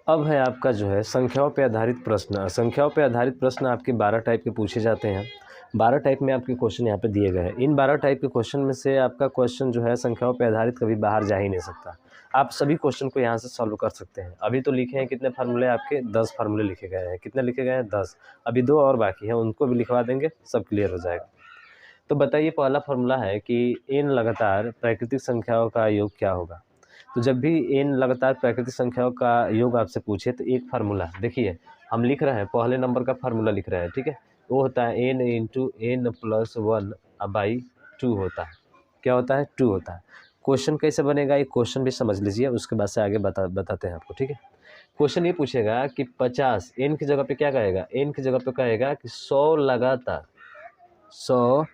अब है आपका जो है संख्याओं पे आधारित प्रश्न। संख्याओं पे आधारित प्रश्न आपके 12 टाइप के पूछे जाते हैं। 12 टाइप में आपके क्वेश्चन यहाँ पे दिए गए हैं। इन 12 टाइप के क्वेश्चन में से आपका क्वेश्चन जो है संख्याओं पे आधारित कभी बाहर जा ही नहीं सकता। आप सभी क्वेश्चन को यहाँ से सॉल्व कर सकते हैं। अभी तो लिखे हैं कितने फार्मूले, आपके 10 फार्मूले लिखे गए हैं। कितने लिखे गए हैं? 10। अभी 2 और बाकी हैं, उनको भी लिखवा देंगे, सब क्लियर हो जाएगा। तो बताइए, पहला फार्मूला है कि n लगातार प्राकृतिक संख्याओं का योग क्या होगा। तो जब भी n लगातार प्राकृतिक संख्याओं का योग आपसे पूछे तो एक फार्मूला देखिए, हम लिख रहे हैं, पहले नंबर का फार्मूला लिख रहे हैं, ठीक है। वो होता है n इंटू n प्लस 1/2 होता है। क्या होता है? 2 होता है। क्वेश्चन कैसे बनेगा, ये क्वेश्चन भी समझ लीजिए, उसके बाद से आगे बताते हैं आपको, ठीक है। क्वेश्चन ये पूछेगा कि 50 n की जगह पे क्या कहेगा? n की जगह पे कहेगा कि 100 लगातार, 100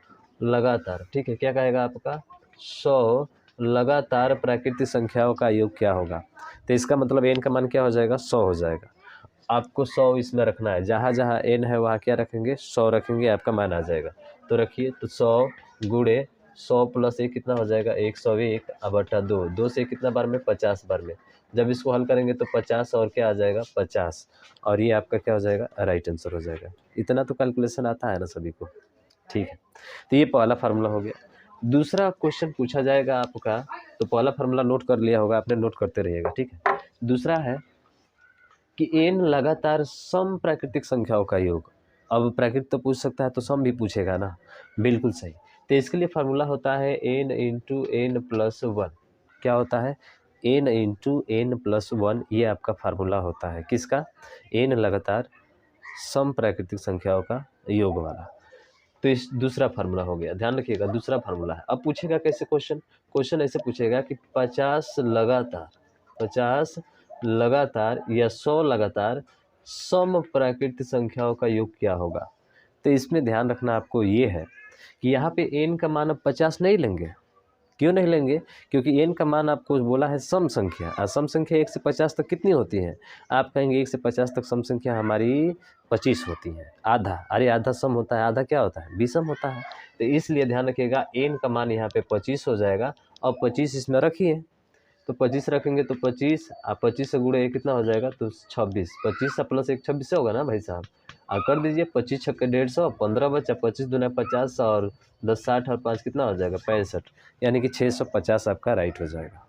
लगातार, ठीक है। क्या कहेगा आपका? 100 लगातार प्राकृतिक संख्याओं का योग क्या होगा। तो इसका मतलब n का मान क्या हो जाएगा? 100 हो जाएगा। आपको 100 इसमें रखना है, जहाँ जहाँ n है वहाँ क्या रखेंगे? 100 रखेंगे, आपका मान आ जाएगा। तो रखिए, तो 100 गुणे 100 प्लस 1 कितना हो जाएगा? 101 बटा 2। 2 से कितना बार में? 50 बार में। जब इसको हल करेंगे तो 50 और क्या आ जाएगा? 50। और ये आपका क्या हो जाएगा? राइट आंसर हो जाएगा। इतना तो कैलकुलेशन आता है ना सभी को, ठीक है। तो ये पहला फार्मूला हो गया। दूसरा क्वेश्चन पूछा जाएगा आपका, तो पहला फार्मूला नोट कर लिया होगा आपने, नोट करते रहिएगा, ठीक है। दूसरा है कि n लगातार सम प्राकृतिक संख्याओं का योग। अब प्राकृतिक तो पूछ सकता है, तो सम भी पूछेगा ना, बिल्कुल सही। तो इसके लिए फार्मूला होता है n इंटू n प्लस 1। क्या होता है? n इंटू n प्लस 1, ये आपका फार्मूला होता है किसका? n लगातार सम प्राकृतिक संख्याओं का योग वाला। तो इस दूसरा फार्मूला हो गया, ध्यान रखिएगा, दूसरा फार्मूला है। अब पूछेगा कैसे क्वेश्चन? क्वेश्चन ऐसे पूछेगा कि 50 लगातार, 50 लगातार या 100 लगातार सम प्राकृतिक संख्याओं का योग क्या होगा। तो इसमें ध्यान रखना आपको ये है कि यहाँ पे n का मान अब 50 नहीं लेंगे। क्यों नहीं लेंगे? क्योंकि n का मान आपको बोला है सम संख्या, और सम संख्या 1 से 50 तक कितनी होती है? आप कहेंगे 1 से 50 तक सम संख्या हमारी 25 होती है। आधा, अरे आधा सम होता है, आधा क्या होता है? विषम होता है। तो इसलिए ध्यान रखिएगा, n का मान यहाँ पे 25 हो जाएगा। और 25 इसमें रखिए, तो 25 रखेंगे तो 25, आप 25 से गुणे कितना हो जाएगा? तो 26। 25 से प्लस 1 26 से होगा ना भाई साहब। कर दीजिए, 25 छक्के 150, 15 बचा, 25 दूना 50 और 10 60 और 5 कितना हो जाएगा? 65, यानी कि 650 आपका राइट हो जाएगा।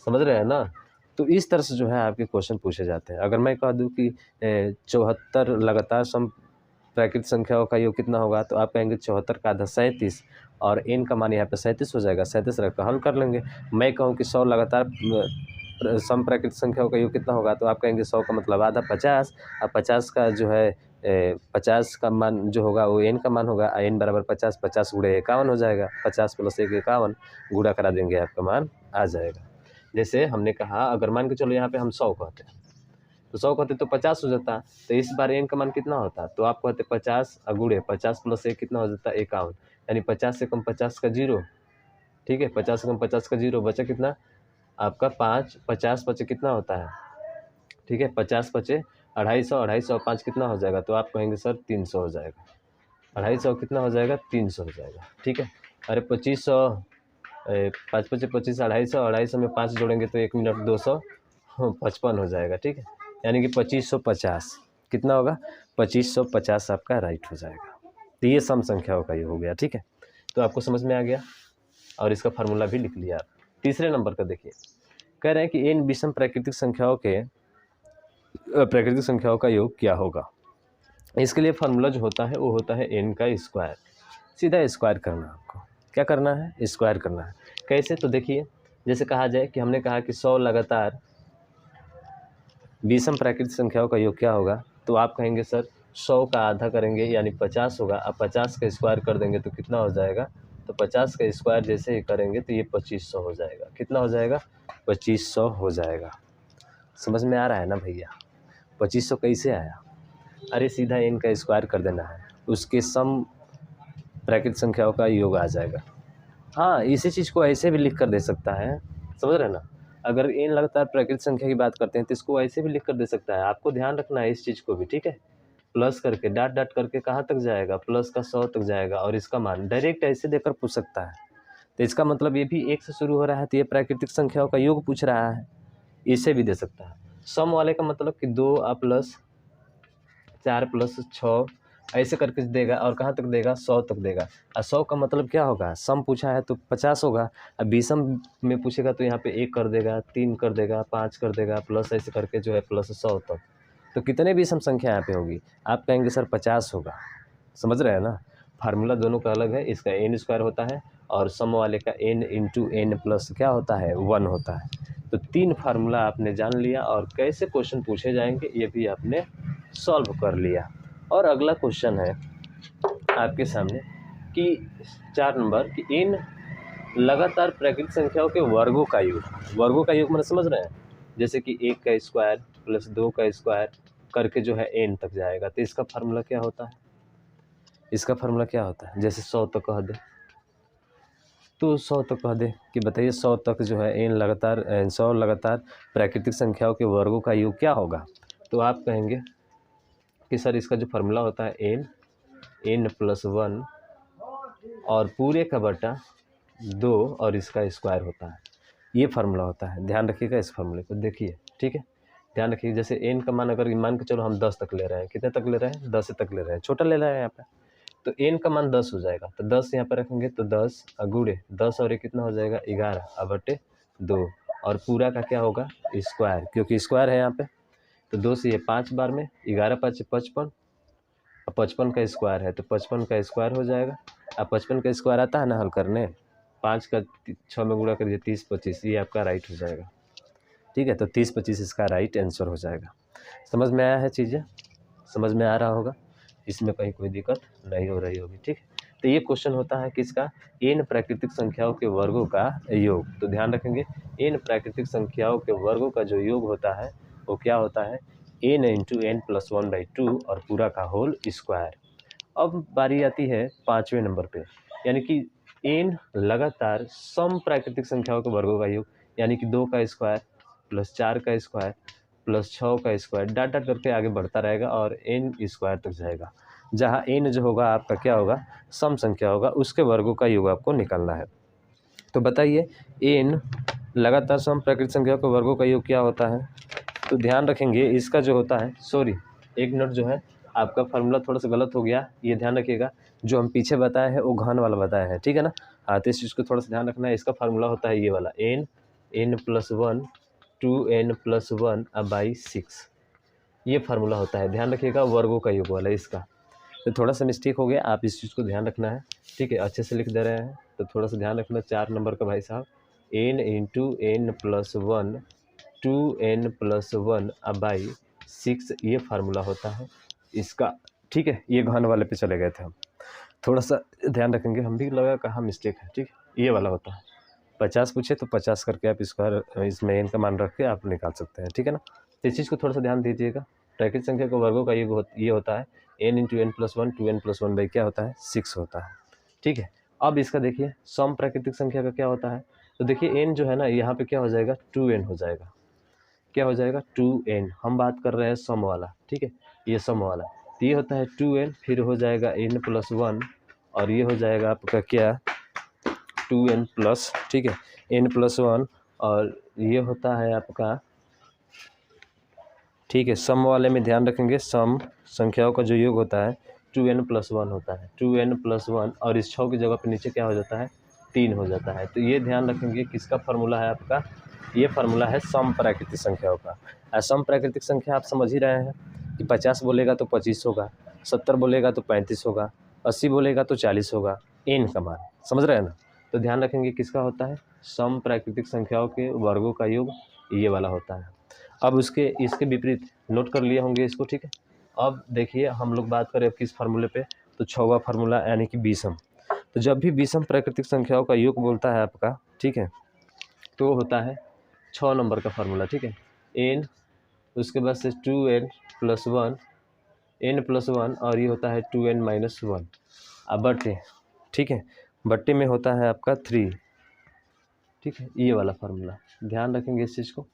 समझ रहे हैं ना? तो इस तरह से जो है आपके क्वेश्चन पूछे जाते हैं। अगर मैं कह दूं कि 74 लगातार सम प्राकृतिक संख्याओं का योग कितना होगा, तो आप कहेंगे 74 का आधा 37, और n का मान यहाँ पे 37 हो जाएगा। 37 रखकर हल कर लेंगे। मैं कहूँ कि 100 लगातार सम प्राकृतिक संख्याओं का योग कितना होगा, तो आप कहेंगे 100 का मतलब आधा 50, और 50 का जो है 50 का मान जो होगा वो n का मान होगा। n बराबर 50, 50 गुणे 51 हो जाएगा। 50 प्लस 1 51, गुणा करा देंगे, आपका मान आ जाएगा। जैसे हमने कहा, अगर मान के चलो यहाँ पे हम 100 कहते हैं, तो 100 कहते तो 50 हो जाता। तो इस बार n का मान कितना होता? तो आप कहते 50 गुणे 50 प्लस 1 कितना हो जाता? 51, यानी 50 से कम 50 का 0, ठीक है। 50 से कम 50 का 0, बचा कितना आपका? 5। 50 बचे कितना होता है, ठीक है। 50 बचे 250, 250 और 5 कितना हो जाएगा? तो आप कहेंगे सर 300 हो जाएगा। 250 कितना हो जाएगा? 300 हो जाएगा, ठीक है। अरे 2500, 5 पचे 25, 250, 250 में 5 जोड़ेंगे तो 1 मिनट 255 हो जाएगा, ठीक है। यानी कि 2550 कितना होगा? 2550 आपका राइट हो जाएगा। तो ये सम संख्याओं का ये हो गया, ठीक है। तो आपको समझ में आ गया, और इसका फार्मूला भी लिख लिया। तीसरे नंबर का देखिए, कह रहे हैं कि n विषम प्राकृतिक संख्याओं का योग क्या होगा। इसके लिए फार्मूला जो होता है वो होता है n का स्क्वायर। सीधा स्क्वायर करना है आपको। क्या करना है? स्क्वायर करना है। कैसे? तो देखिए, जैसे कहा जाए कि हमने कहा कि 100 लगातार विषम प्राकृतिक संख्याओं का योग क्या होगा, तो आप कहेंगे सर 100 का आधा करेंगे यानी 50 होगा। अब 50 का स्क्वायर कर देंगे तो कितना हो जाएगा? तो 50 का स्क्वायर जैसे ही करेंगे तो ये 2500 हो जाएगा। कितना हो जाएगा? 2500 हो जाएगा। समझ में आ रहा है ना भैया? 2500 कैसे आया? अरे सीधा n का स्क्वायर कर देना है, उसके सम प्राकृतिक संख्याओं का योग आ जाएगा। हाँ, इसी चीज़ को ऐसे भी लिख कर दे सकता है, समझ रहे ना? अगर n लगातार प्राकृतिक संख्या की बात करते हैं तो इसको ऐसे भी लिख कर दे सकता है। आपको ध्यान रखना है इस चीज़ को भी, ठीक है। प्लस करके डॉट डॉट करके कहाँ तक जाएगा? प्लस का 100 तक जाएगा, और इसका मान डायरेक्ट ऐसे देकर पूछ सकता है। तो इसका मतलब ये भी 1 से शुरू हो रहा है, तो ये प्राकृतिक संख्याओं का योग पूछ रहा है, इसे भी दे सकता है। सम वाले का मतलब कि 2 प्लस 4 प्लस 6 ऐसे करके देगा, और कहाँ तक देगा, 100 तक देगा। और 100 का मतलब क्या होगा, सम पूछा है तो 50 होगा। अब विषम में पूछेगा तो यहाँ पे 1 कर देगा, 3 कर देगा, 5 कर देगा, प्लस ऐसे करके जो है प्लस 100 तक। तो कितने विषम संख्या यहाँ पे होगी, आप कहेंगे सर 50 होगा। समझ रहे हैं ना, फार्मूला दोनों का अलग है, इसका n स्क्वायर होता है और सम वाले का n इंटू n प्लस क्या होता है, 1 होता है। तो 3 फार्मूला आपने जान लिया और कैसे क्वेश्चन पूछे जाएंगे ये भी आपने सॉल्व कर लिया। और अगला क्वेश्चन है आपके सामने कि 4 नंबर कि इन लगातार प्राकृतिक संख्याओं के वर्गों का योग, वर्गों का योग मतलब समझ रहे हैं, जैसे कि 1 का स्क्वायर प्लस 2 का स्क्वायर करके जो है n तक जाएगा। तो इसका फार्मूला क्या होता है, इसका फार्मूला क्या होता है, जैसे 100 तक कह दे तो 100 तक कह दे कि बताइए 100 तक जो है n लगातार 100 लगातार प्राकृतिक संख्याओं के वर्गों का योग क्या होगा। तो आप कहेंगे कि सर इसका जो फार्मूला होता है n प्लस 1 और पूरे का बटा 2 और इसका स्क्वायर होता है, ये फार्मूला होता है। ध्यान रखिएगा इस फार्मूले को, देखिए ठीक है, ध्यान रखिए। जैसे n का मान अगर मान के चलो हम 10 तक ले रहे हैं, कितने तक ले रहे हैं, 10 तक ले रहे हैं, छोटा ले रहे हैं यहाँ पे, तो n का मान 10 हो जाएगा। तो 10 यहाँ पर रखेंगे तो 10 गुणे 10 और ये कितना हो जाएगा 11 बटे 2 और पूरा का क्या होगा स्क्वायर, क्योंकि स्क्वायर है यहाँ पे। तो 2 से ये 5 बार में 11 5 55 और 55 का स्क्वायर है तो 55 का स्क्वायर हो जाएगा। अब 55 का स्क्वायर आता है ना हल करने, 5 का 6 में गुणा करिए 30 25, ये आपका राइट हो जाएगा। ठीक है, तो 30 25 इसका राइट आंसर हो जाएगा। समझ में आया है, चीज़ें समझ में आ रहा होगा, इसमें कहीं कोई दिक्कत नहीं हो रही होगी। ठीक, तो ये क्वेश्चन होता है किसका, इन प्राकृतिक संख्याओं के वर्गों का योग। तो ध्यान रखेंगे इन प्राकृतिक संख्याओं के वर्गों का जो योग होता है वो क्या होता है, n इंटू n प्लस 1/2 और पूरा का होल स्क्वायर। अब बारी आती है 5वें नंबर पे, यानी कि n लगातार सम प्राकृतिक संख्याओं के वर्गों का योग, यानी कि 2 का स्क्वायर प्लस 4 का स्क्वायर प्लस 6 का स्क्वायर डॉट डॉट करके आगे बढ़ता रहेगा और n स्क्वायर तक जाएगा, जहाँ n जो होगा आपका क्या होगा, सम संख्या होगा, उसके वर्गों का योग आपको निकालना है। तो बताइए n लगातार सम प्राकृतिक संख्या के वर्गों का योग क्या होता है। तो ध्यान रखेंगे इसका जो होता है, सॉरी एक मिनट, जो है आपका फार्मूला थोड़ा सा गलत हो गया, ये ध्यान रखिएगा। जो हम पीछे बताए हैं वो घन वाला बताया है, ठीक है ना। हाँ, तो इस चीज़ को थोड़ा सा ध्यान रखना है। इसका फार्मूला होता है ये वाला n प्लस 1 2n प्लस 1/6, ये फार्मूला होता है। ध्यान रखिएगा वर्गों का योग वाला इसका। तो थोड़ा सा मिस्टेक हो गया, आप इस चीज़ को ध्यान रखना है। ठीक है, अच्छे से लिख दे रहे हैं तो थोड़ा सा ध्यान रखना। 4 नंबर का भाई साहब n into n plus 1 2n plus 1/6, ये फार्मूला होता है इसका। ठीक है, ये घन वाले पे चले गए थे हम, थोड़ा सा ध्यान रखेंगे, हम भी लगा कहाँ मिस्टेक है। ठीक है, ये वाला होता है। 50 पूछे तो 50 करके आप स्क्वायर इसमें n का मान रख के आप निकाल सकते हैं, ठीक है ना। तो इस चीज़ को थोड़ा सा ध्यान दीजिएगा। प्राकृतिक संख्या के वर्गों का ये होता है n into n plus 1 2n plus 1 क्या होता है 6 होता है। ठीक है, अब इसका देखिए सम प्राकृतिक संख्या का क्या होता है। तो देखिए n जो है ना यहाँ पे क्या हो जाएगा 2n हो जाएगा, क्या हो जाएगा 2n। हम बात कर रहे हैं सम वाला, ठीक है, ये सम वाला। तो ये होता है 2n, फिर हो जाएगा n प्लस 1 और ये हो जाएगा आपका क्या 2n प्लस, ठीक है, n प्लस 1 और ये होता है आपका, ठीक है। सम वाले में ध्यान रखेंगे सम संख्याओं का जो योग होता है 2n प्लस 1 होता है, 2n प्लस 1 और इस 6 की जगह पे नीचे क्या हो जाता है 3 हो जाता है। तो ये ध्यान रखेंगे किसका फार्मूला है आपका, ये फार्मूला है सम प्राकृतिक संख्याओं का। सम प्राकृतिक संख्या आप समझ ही रहे हैं कि 50 बोलेगा तो 25 होगा, 70 बोलेगा तो 35 होगा, 80 बोलेगा तो 40 होगा, n का मान, समझ रहे हैं ना। तो ध्यान रखेंगे किसका होता है, सम प्राकृतिक संख्याओं के वर्गों का योग ये वाला होता है। अब उसके इसके विपरीत नोट कर लिए होंगे इसको, ठीक है। अब देखिए हम लोग बात करें किस फार्मूले पे, तो 6वां फार्मूला यानी कि विषम। तो जब भी विषम प्राकृतिक संख्याओं का योग बोलता है आपका, ठीक है, तो होता है 6 नंबर का फार्मूला, ठीक है, n, उसके बाद से 2n प्लस 1 n प्लस 1 और ये होता है 2n माइनस 1 अब बट्टे, ठीक है, बट्टे में होता है आपका 3, ठीक है, ये वाला फार्मूला। ध्यान रखेंगे इस चीज़ को,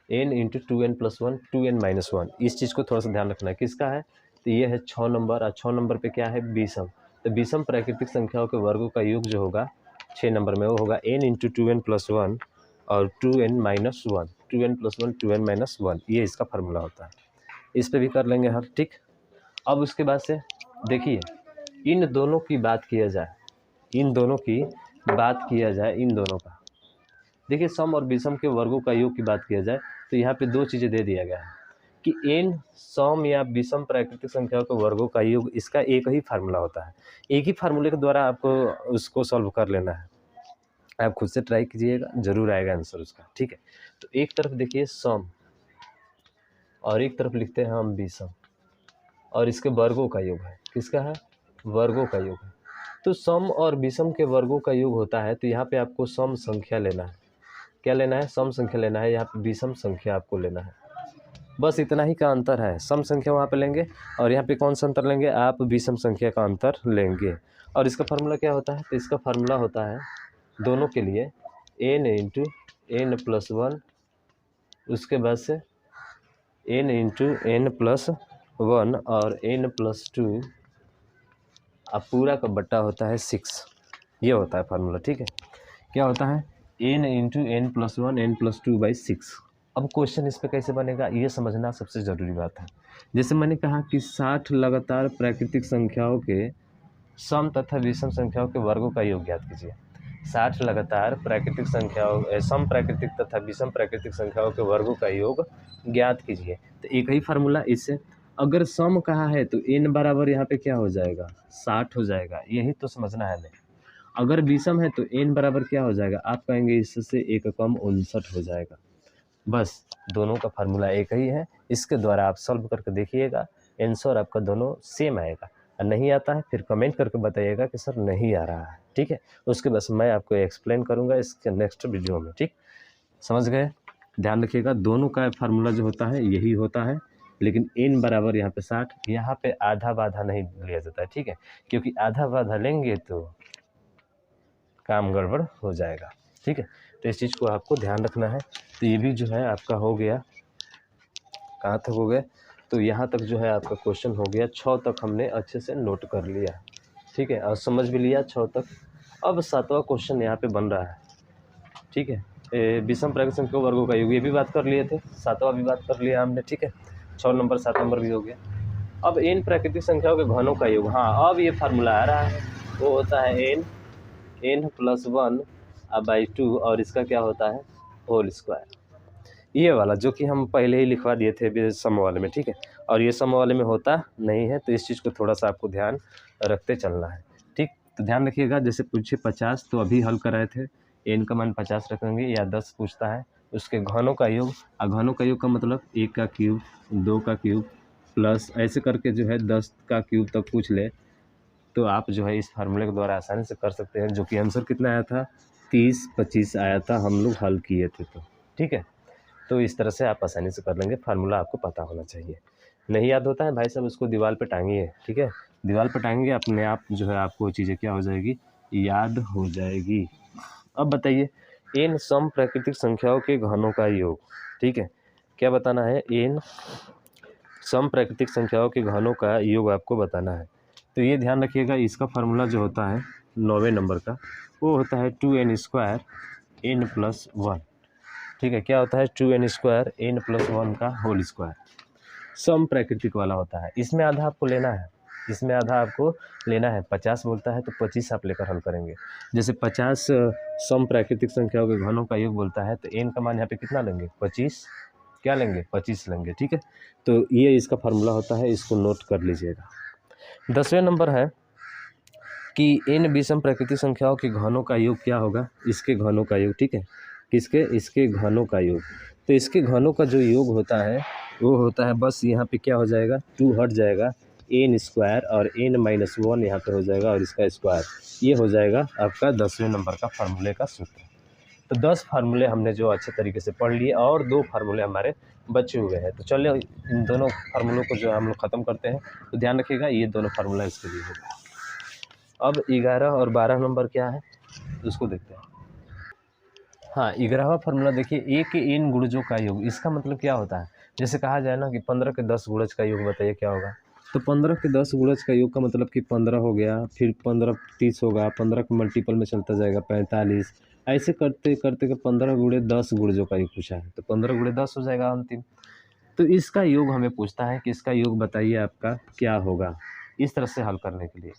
n into 2n plus 1 2n minus 1, इस चीज़ को थोड़ा सा ध्यान रखना है किसका है। तो ये है 6 नंबर और 6 नंबर पे क्या है विषम। तो विषम प्राकृतिक संख्याओं के वर्गों का योग जो होगा 6 नंबर में वो होगा n इंटू 2n प्लस 1 और 2n-1, 2n+1 2n-1, ये इसका फार्मूला होता है। इस पे भी कर लेंगे हम, ठीक। अब उसके बाद से देखिए इन दोनों की बात किया जाए, इन दोनों का देखिए सम और विषम के वर्गों का योग की बात किया जाए तो यहाँ पे दो चीज़ें दे दिया गया है कि n सम या विषम प्राकृतिक संख्याओं के वर्गों का योग, इसका एक ही फार्मूला होता है। एक ही फार्मूले के द्वारा आपको उसको सॉल्व कर लेना है। आप खुद से ट्राई कीजिएगा, जरूर आएगा आंसर उसका, ठीक है। तो एक तरफ देखिए सम और एक तरफ लिखते हैं हम विषम, और इसके वर्गों का योग है। किसका है? वर्गों का योग है। तो सम और विषम के वर्गों का योग होता है, तो यहाँ पे आपको सम संख्या लेना है। क्या लेना है? सम संख्या लेना है। यहाँ पे विषम संख्या आपको लेना है। बस इतना ही का अंतर है। सम संख्या वहाँ पे लेंगे और यहाँ पे कौन सा अंतर लेंगे? आप विषम संख्या का अंतर लेंगे। और इसका फार्मूला क्या होता है? तो इसका फार्मूला होता है दोनों के लिए n इंटू n+1, उसके बाद से n इंटू n+1 और n+2 अब पूरा का बट्टा होता है 6। ये होता है फार्मूला, ठीक है। क्या होता है? n into n+1 n+2/6। अब क्वेश्चन इस पे कैसे बनेगा ये समझना सबसे ज़रूरी बात है। जैसे मैंने कहा कि 60 लगातार प्राकृतिक संख्याओं के सम तथा विषम संख्याओं के वर्गों का योग ज्ञात कीजिए। 60 लगातार प्राकृतिक संख्याओं सम प्राकृतिक तथा विषम प्राकृतिक संख्याओं के वर्गों का योग ज्ञात कीजिए। तो एक ही फार्मूला इससे, अगर सम कहा है तो n बराबर यहाँ पे क्या हो जाएगा? 60 हो जाएगा। यही तो समझना है हमें। अगर विषम है तो n बराबर क्या हो जाएगा? आप कहेंगे इससे एक कम 59 हो जाएगा। बस दोनों का फार्मूला एक ही है। इसके द्वारा आप सॉल्व करके देखिएगा, आंसर आपका दोनों सेम आएगा। नहीं आता है फिर कमेंट करके बताइएगा कि सर नहीं आ रहा है, ठीक है। उसके बस मैं आपको एक्सप्लेन करूँगा इसके नेक्स्ट वीडियो में, ठीक। समझ गए? ध्यान रखिएगा, दोनों का फार्मूला जो होता है यही होता है, लेकिन n बराबर यहाँ पे 60, यहाँ पे आधा बाधा नहीं लिया जाता है, ठीक है। क्योंकि आधा बाधा लेंगे तो काम गड़बड़ हो जाएगा, ठीक है। तो इस चीज़ को आपको ध्यान रखना है। तो ये भी जो है आपका हो गया, कहाँ तक हो गया? तो यहाँ तक जो है आपका क्वेश्चन हो गया। 6 तक हमने अच्छे से नोट कर लिया, ठीक है, और समझ भी लिया 6 तक। अब 7वां क्वेश्चन यहाँ पे बन रहा है, ठीक है। विषम प्राकृतिक संख्या वर्गों का योग, ये भी बात कर लिए थे, 7वां भी बात कर लिया हमने, ठीक है। 6 नंबर 7 नंबर भी हो गया। अब n प्राकृतिक संख्याओं के घनों का योग, हाँ अब ये फार्मूला आ रहा है, वो होता है n+1/2 और इसका क्या होता है? Whole square. ये वाला जो कि हम पहले ही लिखवा दिए थे सम वाले में, ठीक है। और ये सम वाले में होता नहीं है, तो इस चीज़ को थोड़ा सा आपको ध्यान रखते चलना है, ठीक। तो ध्यान रखिएगा, जैसे पूछे 50 तो अभी हल कराए थे, n का मान 50 रखेंगे, या 10 पूछता है उसके घनों का योग। घनों का योग का मतलब 1 का क्यूब, 2 का क्यूब प्लस ऐसे करके जो है 10 का क्यूब तक पूछ ले तो आप जो है इस फार्मूले के द्वारा आसानी से कर सकते हैं। जो कि आंसर कितना आया था? 30-25 आया था, हम लोग हल किए थे, तो ठीक है। तो इस तरह से आप आसानी से कर लेंगे। फार्मूला आपको पता होना चाहिए। नहीं याद होता है भाई साहब, उसको दीवार पे टांगिए, ठीक है। दीवार पे टांगेंगे अपने आप जो है आपको चीज़ें क्या हो जाएगी? याद हो जाएगी। अब बताइए n सम प्राकृतिक संख्याओं के घनों का योग, ठीक है। क्या बताना है? n सम प्राकृतिक संख्याओं के घनों का योग आपको बताना है। तो ये ध्यान रखिएगा, इसका फार्मूला जो होता है 9वें नंबर का, वो होता है 2n² n+1, ठीक है। क्या होता है? 2n² n+1 का होल स्क्वायर। सम प्राकृतिक वाला होता है। इसमें आधा आपको लेना है, इसमें आधा आपको लेना है। 50 बोलता है तो 25 आप लेकर हल करेंगे। जैसे 50 सम प्राकृतिक संख्याओं के घनों का योग बोलता है तो n का मान यहाँ पे कितना लेंगे? 25। क्या लेंगे? 25 लेंगे, ठीक है। तो ये इसका फार्मूला होता है, इसको नोट कर लीजिएगा। 10वें नंबर है कि n विषम प्राकृतिक संख्याओं के घनों का योग क्या होगा? इसके घनों का योग, ठीक है। किसके? इसके घनों का योग। तो इसके घनों का जो योग होता है वो होता है, बस यहाँ पे क्या हो जाएगा? 2 हट जाएगा, n² और n-1 यहाँ पे हो जाएगा और इसका स्क्वायर। ये हो जाएगा आपका 10वें नंबर का फार्मूले का सूत्र। तो 10 फार्मूले हमने जो अच्छे तरीके से पढ़ लिए और 2 फार्मूले हमारे बचे हुए हैं। तो चलिए इन दोनों फार्मूलों को जो हम लोग ख़त्म करते हैं। तो ध्यान रखिएगा, ये दोनों फार्मूला इसके लिए होगा। अब 11 और 12 नंबर क्या है उसको देखते हैं। हाँ, 11वां फार्मूला देखिए, a के n गुणजों का योग। इसका मतलब क्या होता है? जैसे कहा जाए ना कि 15 के 10 गुणज का योग बताइए क्या होगा? तो 15 के 10 गुणज का योग का मतलब कि 15 हो गया, फिर 15 30 होगा, 15 के मल्टीपल में चलता जाएगा 45, ऐसे करते करते के 15 गुणे 10 गुणजों का योग पूछा है, तो 15 गुणे 10 हो जाएगा अंतिम। तो इसका योग हमें पूछता है कि इसका योग बताइए आपका क्या होगा, इस तरह से हल करने के लिए।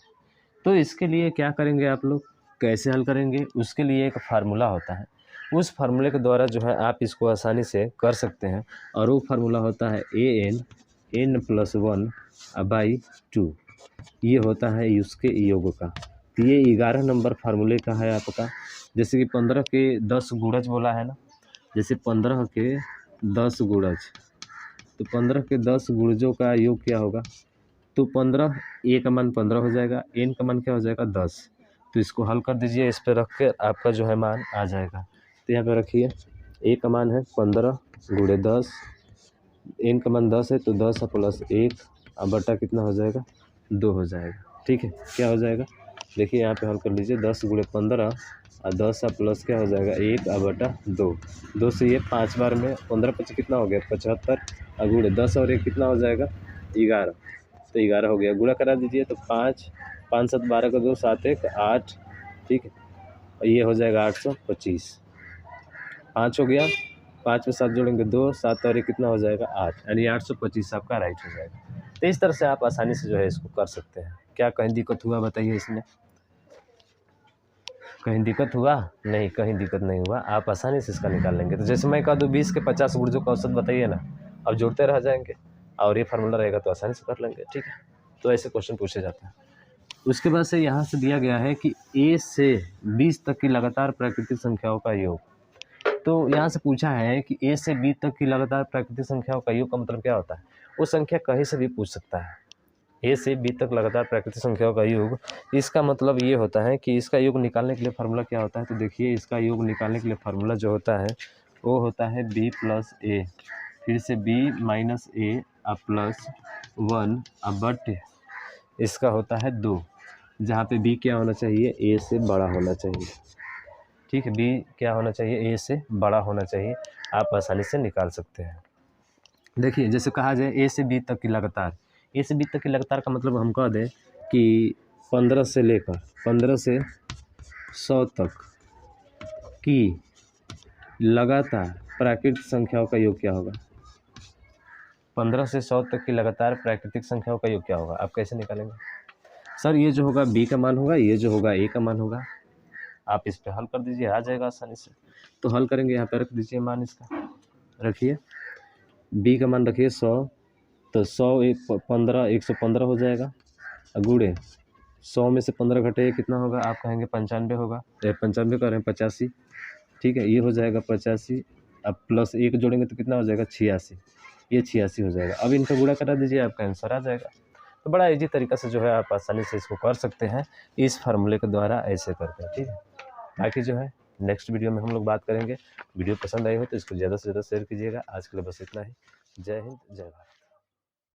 तो इसके लिए क्या करेंगे आप लोग, कैसे हल करेंगे, उसके लिए एक फार्मूला होता है। उस फार्मूले के द्वारा जो है आप इसको आसानी से कर सकते हैं, और वो फार्मूला होता है an+1/2। ये होता है उसके योग का। तो ये 11 नंबर फार्मूले का है आपका। जैसे कि 15 के 10 गुणज बोला है ना, जैसे 15 के 10 गुणज, तो 15 के 10 गुणजों का योग क्या होगा, तो 15, ए का मान 15 हो जाएगा, एन का मान क्या हो जाएगा 10। तो इसको हल कर दीजिए, इस पर रख कर आपका जो है मान आ जाएगा। तो यहाँ पे रखिए, ए का मान है 15 गुणे 10, एन का मान 10 है, तो 10 प्लस 1 अब बटा कितना हो जाएगा, 2 हो जाएगा। ठीक है, क्या हो जाएगा, देखिए यहाँ पे हल कर लीजिए, 10 गुणे 15 और 10 प्लस क्या हो जाएगा 1 अब बटा 2। 2 से ये 5 बार में 15 पच्चीस कितना हो गया 75, और गुणे 10 और 1 कितना हो जाएगा 11। तो 11 हो गया, गुणा करा दीजिए, तो 5 5 7 12 का 2 7 1 8। ठीक है, और ये हो जाएगा 825। 5 हो गया, 5 में 7 जोड़ेंगे 2, 7 और 1 कितना हो जाएगा 8, यानी 825 आपका राइट हो जाएगा। तो इस तरह से आप आसानी से जो है इसको कर सकते हैं। क्या कहीं दिक्कत हुआ बताइए इसमें, कहीं दिक्कत हुआ नहीं, कहीं दिक्कत नहीं हुआ, आप आसानी से इसका निकाल लेंगे। तो जैसे मैं कह दूँ 20 के 50 गुणजों का औसत बताइए ना, अब जोड़ते रह जाएंगे और ये फार्मूला रहेगा तो आसानी से कर लेंगे। ठीक है, तो ऐसे क्वेश्चन पूछे जाते हैं। उसके बाद से यहाँ से दिया गया है कि ए से 20 तक की लगातार प्राकृतिक संख्याओं का योग। तो यहाँ से पूछा है कि ए से 20 तक की लगातार प्राकृतिक संख्याओं का योग का मतलब क्या होता है। वो संख्या कहीं से भी पूछ सकता है, ए से 20 तक लगातार प्राकृतिक संख्याओं का योग। इसका मतलब ये होता है कि इसका योग निकालने के लिए फार्मूला क्या होता है, तो देखिए इसका योग निकालने के लिए फार्मूला जो होता है वो होता है b + a, फिर से b - a अब +1 अब बट इसका होता है 2, जहाँ पे b क्या होना चाहिए, a से बड़ा होना चाहिए। ठीक है, b क्या होना चाहिए, a से बड़ा होना चाहिए। आप आसानी से निकाल सकते हैं। देखिए जैसे कहा जाए a से b तक की लगातार, a से b तक की लगातार का मतलब हम कह दें कि 15 से लेकर 15 से 100 तक की लगातार प्राकृतिक संख्याओं का योग क्या होगा। 15 से 100 तक की लगातार प्राकृतिक संख्याओं का योग क्या होगा, आप कैसे निकालेंगे। सर ये जो होगा b का मान होगा, ये जो होगा a का मान होगा। आप इस पर हल कर दीजिए, आ जाएगा आसानी से। तो हल करेंगे, यहाँ पे रख दीजिए मान इसका, रखिए b का मान रखिए 100, तो 100 15 115 हो जाएगा, गुणे 100 में से 15 घटे कितना होगा, आप कहेंगे 95 होगा, 95 कर रहे हैं 85। ठीक है, ये हो जाएगा 85, अब प्लस 1 जोड़ेंगे तो कितना हो जाएगा 86, ये 86 हो जाएगा। अब इनका गुणा करा दीजिए, आपका आंसर आ जाएगा। तो बड़ा इजी तरीका से जो है आप आसानी से इसको कर सकते हैं इस फार्मूले के द्वारा ऐसे करके। ठीक है, बाकी जो है नेक्स्ट वीडियो में हम लोग बात करेंगे। वीडियो पसंद आई हो तो इसको ज़्यादा से ज़्यादा शेयर कीजिएगा। आज के लिए बस इतना ही। जय हिंद, जय भारत।